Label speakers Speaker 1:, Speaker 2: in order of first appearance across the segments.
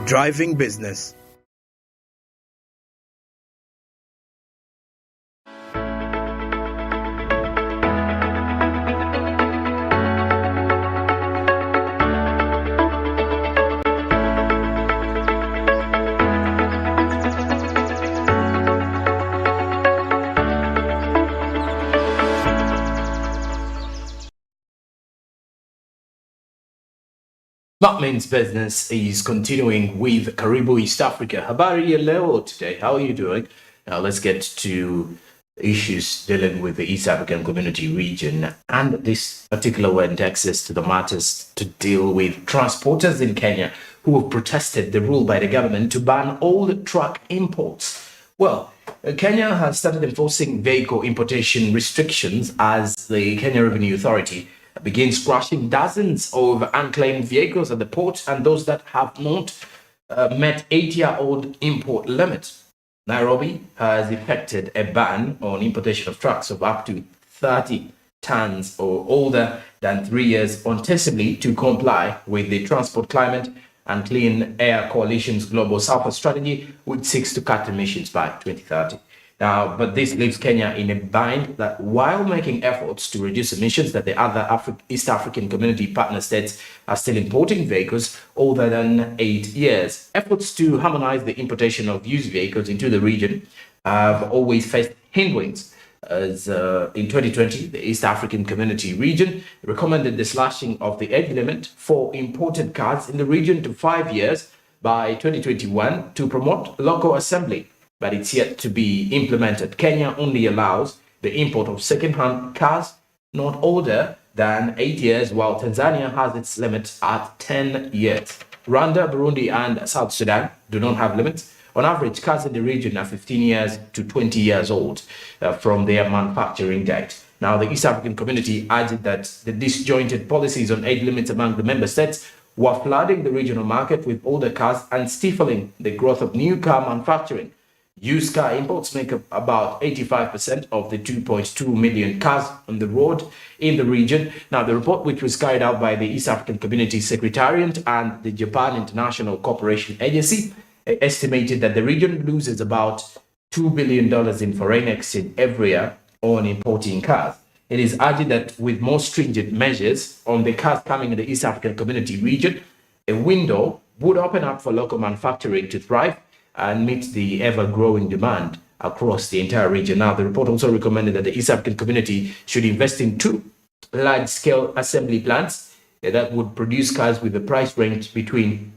Speaker 1: Driving business.
Speaker 2: That means business is continuing with Karibu, Eastafrica. Habari ya leo today. How are you doing? Now let's get to issues dealing with the East African Community region, and this particular one takes us to the matters to deal with transporters in Kenya who have protested the rule by the government to ban all truck imports. Well, Kenya has started enforcing vehicle importation restrictions as the Kenya Revenue Authority begins scratching dozens of unclaimed vehicles at the port and those that have not met 8-year-old import limits. Nairobi has effected a ban on importation of trucks of up to 30 tons or older than 3 years, ostensibly to comply with the Transport, Climate and Clean Air Coalition's Global Sulfur Strategy, which seeks to cut emissions by 2030. Now, but this leaves Kenya in a bind that while making efforts to reduce emissions, that the other East African Community partner states are still importing vehicles older than 8 years. Efforts to harmonize the importation of used vehicles into the region have always faced headwinds. As in 2020, the East African Community region recommended the slashing of the age limit for imported cars in the region to 5 years by 2021 to promote local assembly, but it's yet to be implemented. Kenya only allows the import of second-hand cars not older than 8 years, while Tanzania has its limit at 10 years. Rwanda, Burundi, and South Sudan do not have limits. On average, cars in the region are 15 years to 20 years old from their manufacturing date. Now, the East African Community added that the disjointed policies on age limits among the member states were flooding the regional market with older cars and stifling the growth of new car manufacturing. Used car imports make up about 85% of the 2.2 million cars on the road in the region. Now, the report, which was carried out by the East African Community Secretariat and the Japan International Cooperation Agency, estimated that the region loses about $2 billion in foreign exchange every year on importing cars. It is argued that with more stringent measures on the cars coming in the East African Community region, a window would open up for local manufacturing to thrive and meet the ever-growing demand across the entire region. Now, the report also recommended that the East African Community should invest in 2 large-scale assembly plants that would produce cars with a price range between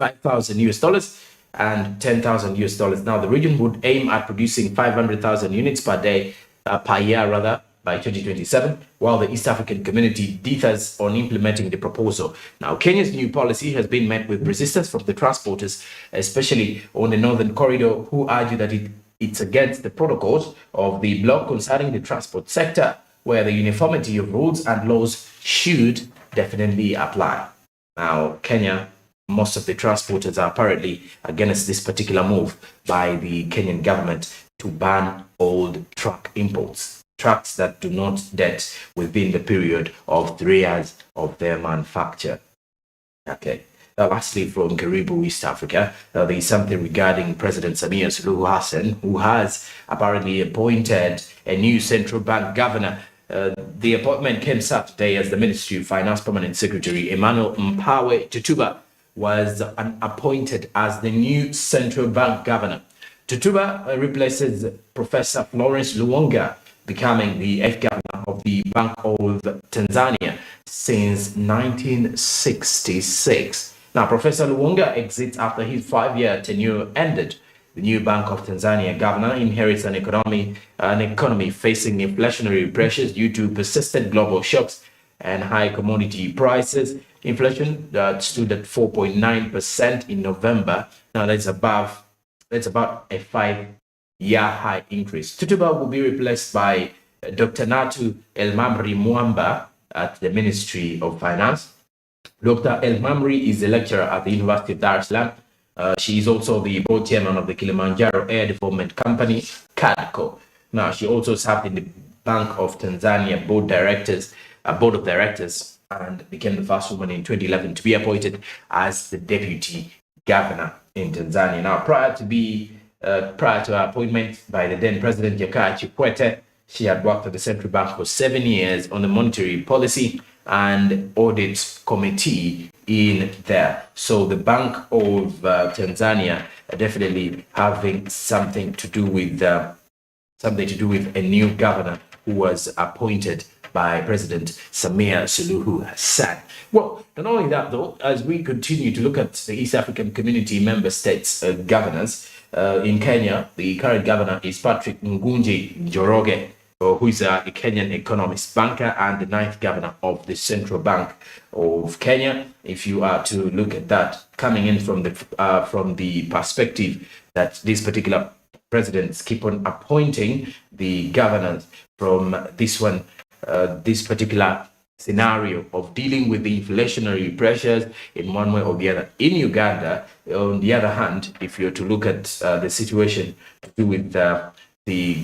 Speaker 2: $5,000 and $10,000. Now, the region would aim at producing 500,000 units per year by 2027, while the East African Community differs on implementing the proposal. Now, Kenya's new policy has been met with resistance from the transporters, especially on the Northern Corridor, who argue that it's against the protocols of the bloc concerning the transport sector, where the uniformity of rules and laws should definitely apply. Now, Kenya, most of the transporters are apparently against this particular move by the Kenyan government to ban old truck imports. Trucks that do not date within the period of 3 years of their manufacture. Okay. Now, lastly, from Karibu, East Africa, there is something regarding President Samia Suluhu Hassan, who has apparently appointed a new central bank governor. The appointment came Saturday as the Ministry of Finance Permanent Secretary Emmanuel Mpawe Tutuba was appointed as the new central bank governor. Tutuba replaces Professor Florence Luonga, becoming the eighth governor of the Bank of Tanzania since 1966. Now, Professor Luonga exits after his 5-year tenure ended. The new Bank of Tanzania governor inherits an economy facing inflationary pressures due to persistent global shocks and high commodity prices. Inflation that stood at 4.9% in November. Now, that's about a 5-year high increase. Tutuba will be replaced by Dr. Natu El-Mamri Mwamba at the Ministry of Finance. Dr. El-Mamri is a lecturer at the University of Dar es Salaam. She is also the board chairman of the Kilimanjaro Air Development Company, KADCO. Now, she also served in the Bank of Tanzania board of directors, and became the first woman in 2011 to be appointed as the deputy governor in Tanzania. Now, prior to her appointment by the then President Jakaya Kikwete, she had worked at the central bank for 7 years on the monetary policy and audit committee in there. So the Bank of Tanzania definitely having something to do with a new governor who was appointed by President Samia Suluhu Hassan. Well, not only that though, as we continue to look at the East African Community member states governors, in Kenya, the current governor is Patrick Ngunji Njoroge, who is a Kenyan economist, banker, and the ninth governor of the Central Bank of Kenya. If you are to look at that, coming in from the perspective that these particular presidents keep on appointing the governors from this particular scenario of dealing with the inflationary pressures in one way or the other. In Uganda, on the other hand, if you're to look at the situation to do with the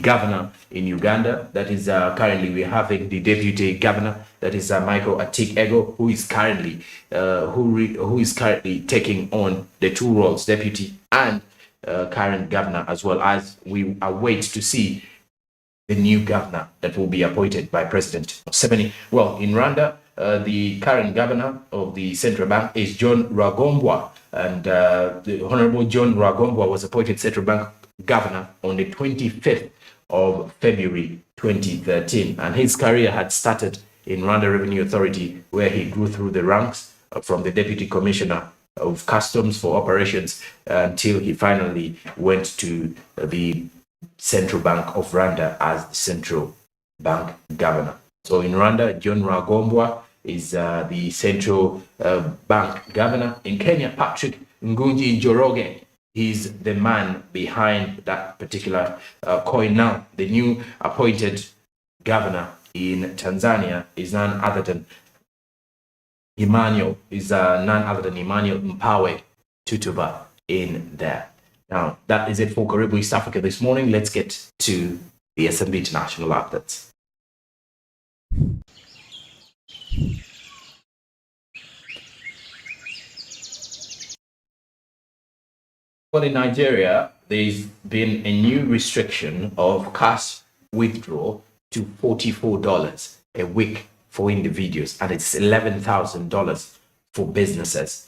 Speaker 2: governor in Uganda, that is currently we're having the deputy governor, that is Michael Atik Ego, who is currently taking on the two roles, deputy and current governor, as well as we await to see the new governor that will be appointed by President Museveni. Well, in Rwanda, the current governor of the central bank is John Rwagombwa, and the Honorable John Rwagombwa was appointed central bank governor on the 25th of February 2013, and his career had started in Rwanda Revenue Authority, where he grew through the ranks from the deputy commissioner of customs for operations until he finally went to the Central Bank of Rwanda as the central bank governor. So in Rwanda, John Rwagombwa is the central bank governor. In Kenya, Patrick Ngunji Njoroge is the man behind that particular coin. Now, the new appointed governor in Tanzania is none other than Emmanuel Mpawe Tutuba in there. Now, that is it for Karibu East Africa this morning. Let's get to the SMB International updates. Well, in Nigeria, there's been a new restriction of cash withdrawal to $44 a week for individuals, and it's $11,000 for businesses.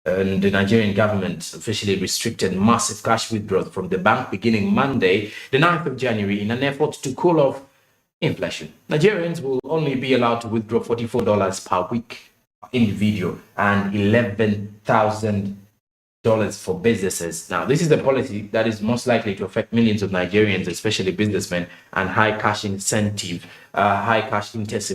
Speaker 2: And the Nigerian government officially restricted massive cash withdrawals from the bank beginning Monday, the 9th of January, in an effort to cool off inflation. Nigerians will only be allowed to withdraw $44 per week per individual and $11,000 for businesses. Now, this is a policy that is most likely to affect millions of Nigerians, especially businessmen, and high cash intensive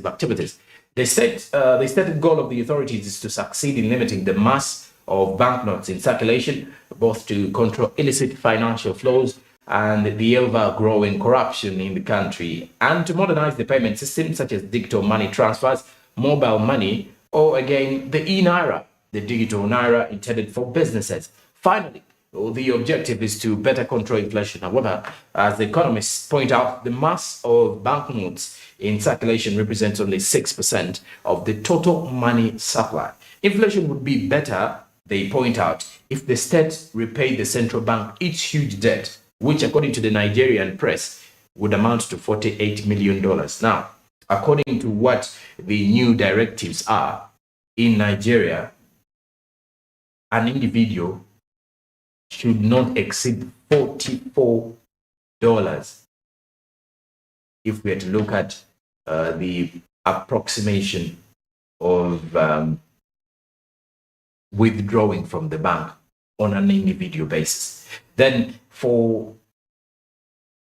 Speaker 2: activities. The stated goal of the authorities is to succeed in limiting the mass of banknotes in circulation, both to control illicit financial flows and the ever-growing corruption in the country, and to modernize the payment system, such as digital money transfers, mobile money, or again, the e-naira, the digital naira intended for businesses. Finally, the objective is to better control inflation. However, as the economists point out, the mass of banknotes in circulation represents only 6% of the total money supply. Inflation would be better, they point out, if the state repaid the central bank its huge debt, which according to the Nigerian press would amount to $48 million. Now, according to what the new directives are in Nigeria, an individual should not exceed $44 if we are to look at the approximation of withdrawing from the bank on an individual basis. Then for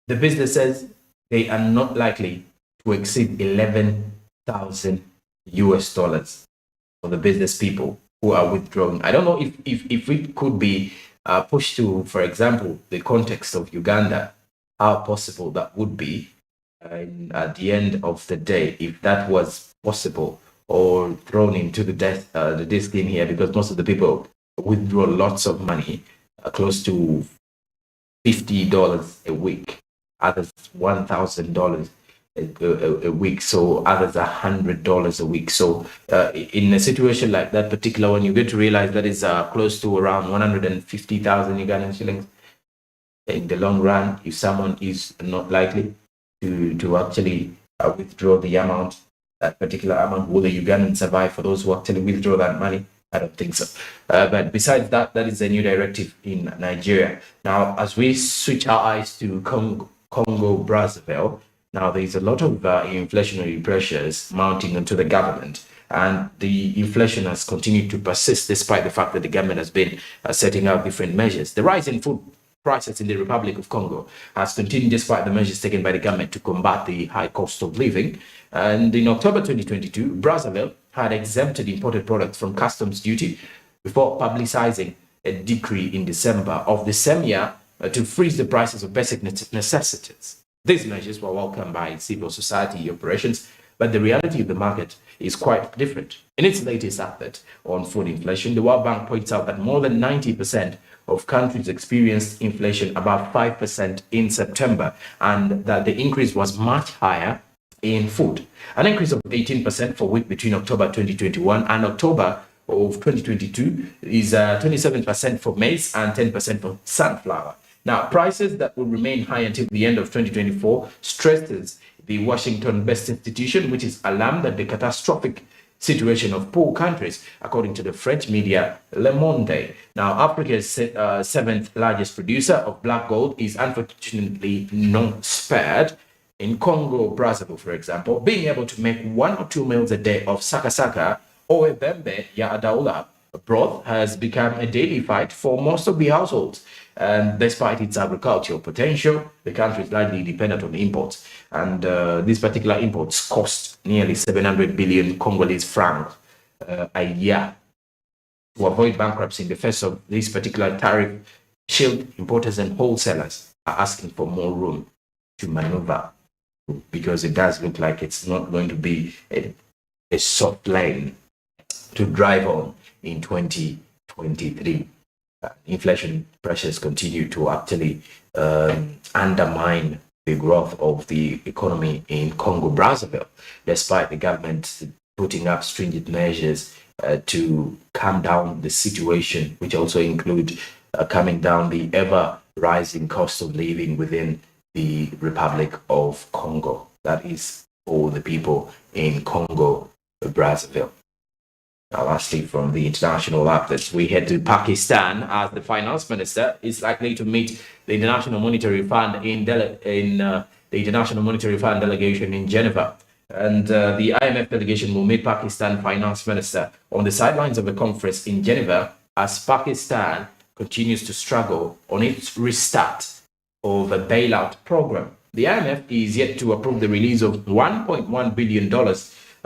Speaker 2: the businesses, they are not likely to exceed $11,000 for the business people who are withdrawing. I don't know if it could be pushed to, for example, the context of Uganda, how possible that would be at the end of the day, if that was possible, or thrown into the disc in here, because most of the people withdraw lots of money, close to $50 a week, others $1,000. a week, so others $100 a week. So in a situation like that particular one, you get to realize that is close to around 150,000 Ugandan shillings in the long run, if someone is not likely to actually withdraw the amount, that particular amount. Will the Ugandan survive for those who actually withdraw that money? I don't think so. But besides that, that is a new directive in Nigeria. Now, as we switch our eyes to Congo Brazzaville, now there's a lot of inflationary pressures mounting onto the government. And the inflation has continued to persist despite the fact that the government has been setting out different measures. The rise in food prices in the Republic of Congo has continued despite the measures taken by the government to combat the high cost of living. And in October 2022, Brazzaville had exempted imported products from customs duty before publicizing a decree in December of the same year to freeze the prices of basic necessities. These measures were welcomed by civil society operations, but the reality of the market is quite different. In its latest update on food inflation, the World Bank points out that more than 90% of countries experienced inflation above 5% in September, and that the increase was much higher in food. An increase of 18% for week between October 2021 and October of 2022 is 27% for maize and 10% for sunflower. Now, prices that will remain high until the end of 2024 stresses the Washington-based institution, which is alarmed at the catastrophic situation of poor countries, according to the French media Le Monde. Now, Africa's seventh largest producer of black gold is unfortunately not spared. In Congo Brazzaville, for example, being able to make 1 or 2 meals a day of sakasaka or ebembe ya adaula broth has become a daily fight for most of the households. And despite its agricultural potential, the country is largely dependent on imports. And these particular imports cost nearly 700 billion Congolese francs a year. To avoid bankruptcy in the face of this particular tariff shield, importers and wholesalers are asking for more room to maneuver, because it does look like it's not going to be a soft lane to drive on in 2023. Inflation pressures continue to actually undermine the growth of the economy in Congo Brazzaville, despite the government putting up stringent measures to calm down the situation, which also include calming down the ever rising cost of living within the Republic of Congo. That is for the people in Congo Brazzaville. Now, lastly, from the international updates, we head to Pakistan, as the finance minister is likely to meet the International Monetary Fund the International Monetary Fund delegation in Geneva. And the IMF delegation will meet Pakistan finance minister on the sidelines of a conference in Geneva as Pakistan continues to struggle on its restart of a bailout program. The IMF is yet to approve the release of $1.1 billion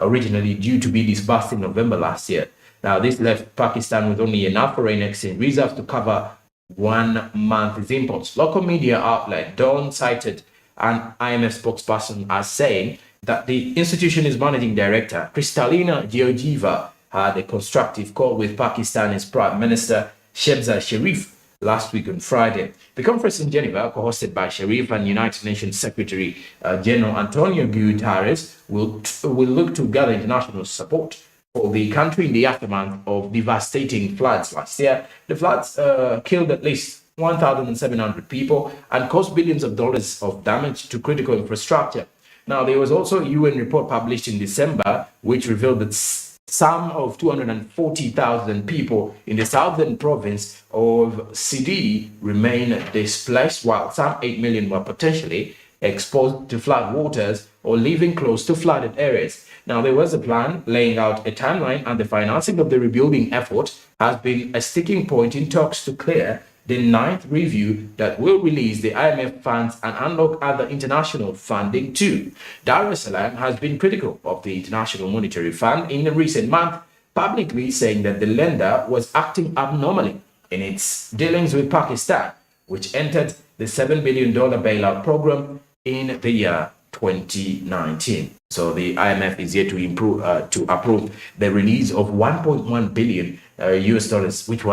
Speaker 2: originally due to be disbursed in November last year. Now, this left Pakistan with only enough foreign exchange reserves to cover 1 month's imports. Local media outlet Dawn cited an IMF spokesperson as saying that the institution's managing director, Kristalina Georgieva, had a constructive call with Pakistan's Prime Minister Shehbaz Sharif last week on Friday. The conference in Geneva, co-hosted by Sharif and United Nations Secretary General Antonio Guterres, will look to gather international support for the country in the aftermath of devastating floods last year. The floods killed at least 1,700 people and caused billions of dollars of damage to critical infrastructure. Now, there was also a UN report published in December which revealed that some of 240,000 people in the southern province of Sidi remain displaced, while some 8 million were potentially exposed to flood waters or living close to flooded areas. Now, there was a plan laying out a timeline, and the financing of the rebuilding effort has been a sticking point in talks to clear the 9th review that will release the IMF funds and unlock other international funding too. Dar es Salaam has been critical of the International Monetary Fund in the recent month, publicly saying that the lender was acting abnormally in its dealings with Pakistan, which entered the $7 billion bailout program in the year 2019. So the IMF is yet to approve the release of 1.1 billion US dollars, which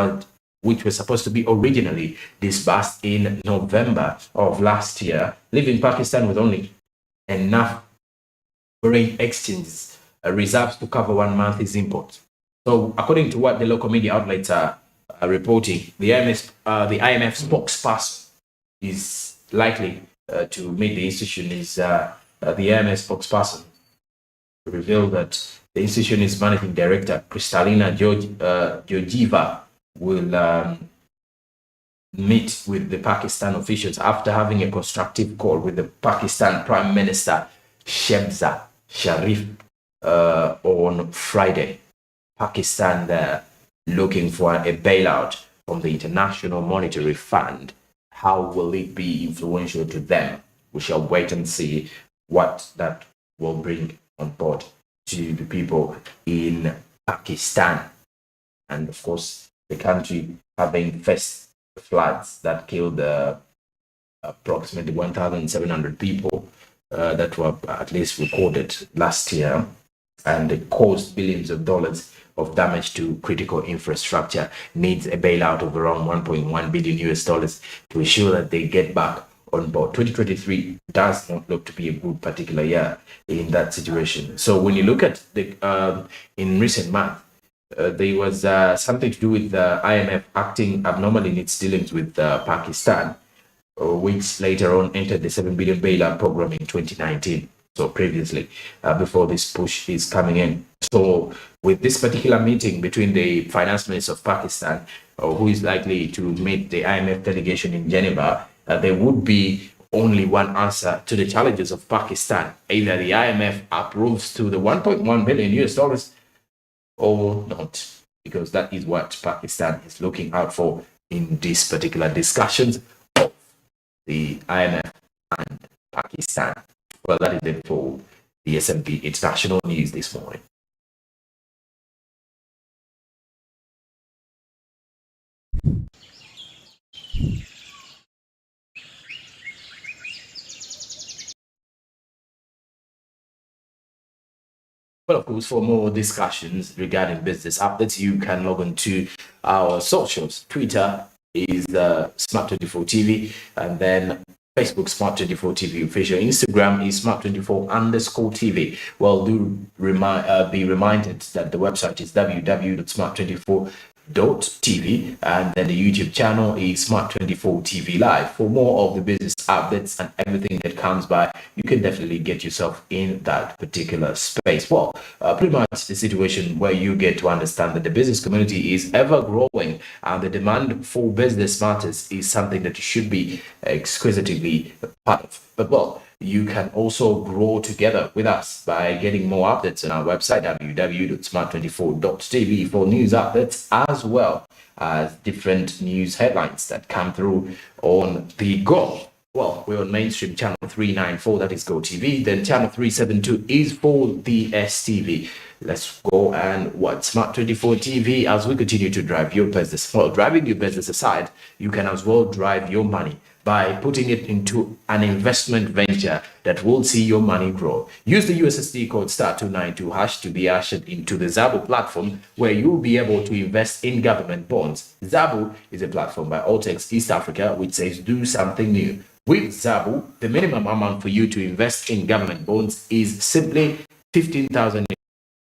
Speaker 2: was supposed to be originally disbursed in November of last year, leaving Pakistan with only enough foreign exchange reserves to cover 1 month's imports. So, according to what the local media outlets are reporting, the IMF spokesperson is likely to meet the institution. Is the IMF spokesperson revealed that the institution's managing director, Kristalina Georgieva, will meet with the Pakistan officials after having a constructive call with the Pakistan Prime Minister Shehbaz Sharif on Friday. Pakistan looking for a bailout from the International Monetary Fund. How will it be influential to them? We shall wait and see what that will bring on board to the people in Pakistan. And of course, the country having faced floods that killed approximately 1,700 people that were at least recorded last year, and it caused billions of dollars of damage to critical infrastructure, needs a bailout of around 1.1 billion US dollars to ensure that they get back on board. 2023 does not look to be a good particular year in that situation. So when you look at the in recent months, there was something to do with the IMF acting abnormally in its dealings with Pakistan, which later on entered the 7 billion bailout program in 2019. So previously, before this push is coming in. So with this particular meeting between the finance minister of Pakistan, who is likely to meet the IMF delegation in Geneva, there would be only one answer to the challenges of Pakistan. Either the IMF approves to the 1.1 billion US dollars or not, because that is what Pakistan is looking out for in these particular discussions of the IMF and Pakistan. Well, that is it for the S&P International News this morning. Well, of course, for more discussions regarding business updates, you can log on to our socials. Twitter is Smart24TV, and then Facebook Smart24TV official. Instagram is Smart24_TV. Well, do be reminded that the website is www.smart24.tv, and then the YouTube channel is Smart24TV Live. For more of the business updates and everything that comes by, you can definitely get yourself in that particular space. Well, pretty much the situation where you get to understand that the business community is ever growing, and the demand for business matters is something that you should be exquisitely part of. But well, you can also grow together with us by getting more updates on our website, www.smart24.tv, for news updates as well as different news headlines that come through on the go. Well, we're on mainstream channel 394, that is GOTV. Then channel 372 is for DSTV. Let's go and watch Smart24 TV as we continue to drive your business. Well, driving your business aside, you can as well drive your money by putting it into an investment venture that will see your money grow. Use the USSD code *292# to be ushered into the Zabu platform, where you'll be able to invest in government bonds. Zabu is a platform by Altex East Africa which says do something new. With Zabu, the minimum amount for you to invest in government bonds is simply 15,000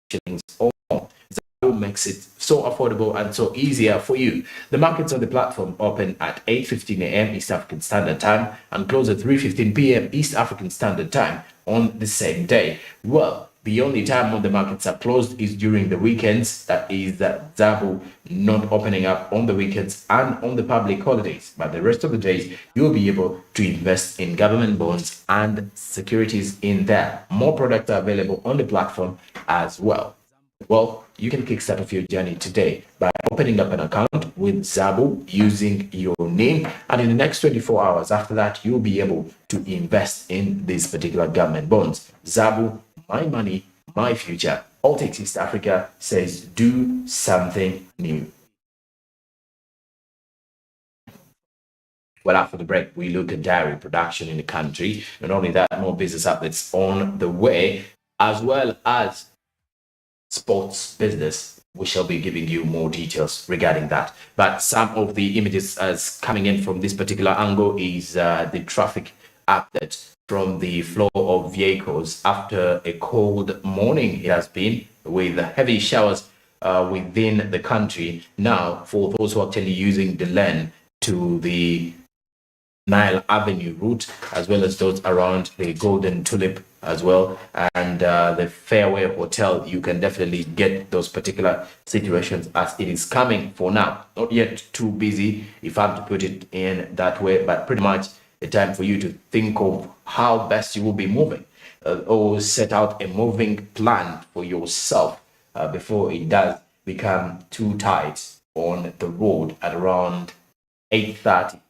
Speaker 2: shillings or more. Zabu makes it so affordable and so easier for you. The markets on the platform open at 8:15 a.m. East African Standard Time and close at 3:15 p.m. East African Standard Time on the same day. Well, the only time when the markets are closed is during the weekends. That is Zabu not opening up on the weekends and on the public holidays. But the rest of the days, you'll be able to invest in government bonds and securities in there. More products are available on the platform as well. Well, you can kickstart off your journey today by opening up an account with Zabu using your name, and in the next 24 hours after that, you'll be able to invest in these particular government bonds. Zabu, my money, my future. Altex East Africa says do something new. Well, after the break, we look at dairy production in the country. Not only that, more business updates on the way, as well as sports business. We shall be giving you more details regarding that. But some of the images as coming in from this particular angle is the traffic update from the flow of vehicles after a cold morning. It has been with heavy showers within the country. Now, for those who are actually using the lane to the Nile Avenue route, as well as those around the Golden Tulip as well, and the Fairway Hotel, you can definitely get those particular situations as it is coming for now. Not yet too busy, if I have to put it in that way, but pretty much a time for you to think of how best you will be moving, or set out a moving plan for yourself before it does become too tight on the road at around 8:30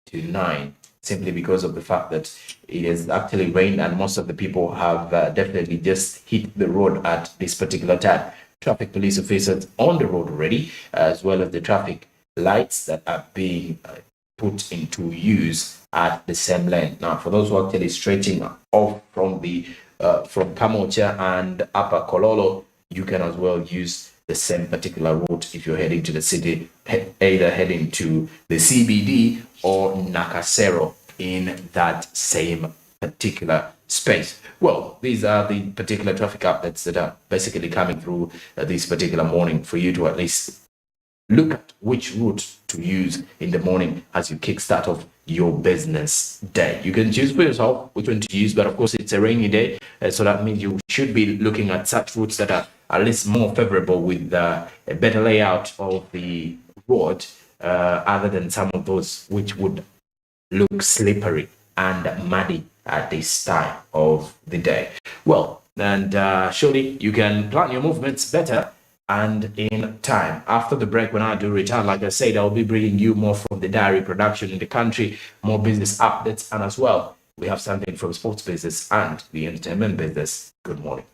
Speaker 2: to 9, simply because of the fact that it has actually rained and most of the people have definitely just hit the road at this particular time. Traffic police officers on the road already, as well as the traffic lights that are being put into use at the same lane. Now, for those who are actually straighting off from the from Kamocha and Upper Kololo, you can as well use the same particular route if you're heading to the city, either heading to the CBD or Nakasero in that same particular space. Well, these are the particular traffic updates that are basically coming through this particular morning for you to at least look at which route to use in the morning as you kickstart off your business day. You can choose for yourself which one to use, but of course it's a rainy day, so that means you should be looking at such routes that are at least more favorable with a better layout of the road, other than some of those which would look slippery and muddy at this time of the day. Well, and surely you can plan your movements better and in time. After the break, when I do return, like I said, I'll be bringing you more from the dairy production in the country, more business updates, and as well, we have something from sports business and the entertainment business. Good morning.